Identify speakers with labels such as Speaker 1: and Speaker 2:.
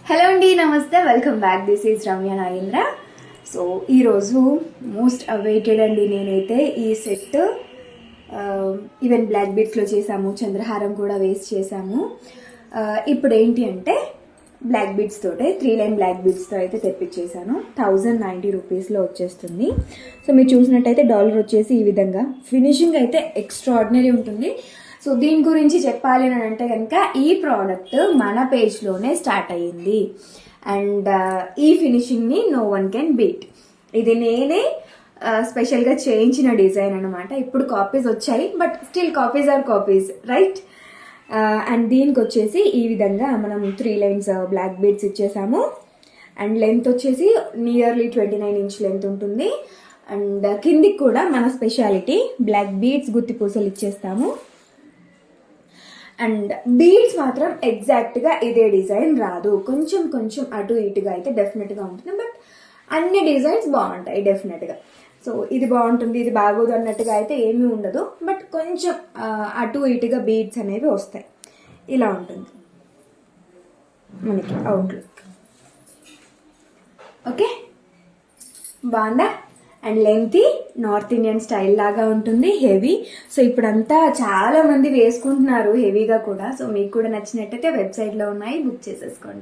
Speaker 1: Hello అండి, నమస్తే, welcome back. This is Ramya Nagendra. So ఈరోజు మోస్ట్ అవైటెడ్ అండి. నేనైతే ఈ సెట్ ఈవెన్ బ్లాక్ బీడ్స్లో చేసాము, చంద్రహారం కూడా వేస్ట్ చేసాము. ఇప్పుడు ఏంటి అంటే బ్లాక్ బీడ్స్ తోటే 3 లైన్ బ్లాక్ బీడ్స్తో అయితే తెప్పించేసాను. 1090 రూపీస్లో వచ్చేస్తుంది. సో మీరు చూసినట్టయితే డాలర్ వచ్చేసి ఈ విధంగా ఫినిషింగ్ అయితే ఎక్స్ట్రాడినరీ ఉంటుంది. సో దీని గురించి చెప్పాలి అని అంటే కనుక ఈ ప్రోడక్ట్ మన పేజ్లోనే స్టార్ట్ అయ్యింది అండ్ ఈ ఫినిషింగ్ని నో వన్ కెన్ బీట్. ఇది నేనే స్పెషల్గా చేయించిన డిజైన్ అనమాట. ఇప్పుడు కాపీస్ వచ్చాయి, but still copies are copies, right? And దీనికి వచ్చేసి ఈ విధంగా మనం 3 లైన్స్ బ్లాక్ బీడ్స్ ఇచ్చేసాము. అండ్ లెంత్ వచ్చేసి నియర్లీ 29 ఇంచ్ లెంత్ ఉంటుంది. అండ్ కిందికి కూడా మన స్పెషాలిటీ బ్లాక్ బీడ్స్ గుత్తి పూసలు ఇచ్చేస్తాము. అండ్ బీడ్స్ మాత్రం ఎగ్జాక్ట్గా ఇదే డిజైన్ రాదు, కొంచెం కొంచెం అటు ఇటుగా అయితే డెఫినెట్గా ఉంటుంది. బట్ అన్ని డిజైన్స్ బాగుంటాయి డెఫినెట్గా. సో ఇది బాగుంటుంది, ఇది బాగోదు అన్నట్టుగా అయితే ఏమీ ఉండదు. బట్ కొంచెం అటు ఇటుగా బీడ్స్ అనేవి వస్తాయి. ఇలా ఉంటుంది మనకి అవుట్లుక్. ఓకే, బాగుందా? And lengthy north Indian style లాగా ఉంటుంది, హెవీ. సో ఇప్పుడంతా చాలా మంది వేసుకుంటున్నారు హెవీగా కూడా. సో మీకు కూడా నచ్చినట్టయితే వెబ్సైట్లో ఉన్నాయి, బుక్ చేసేసుకోండి.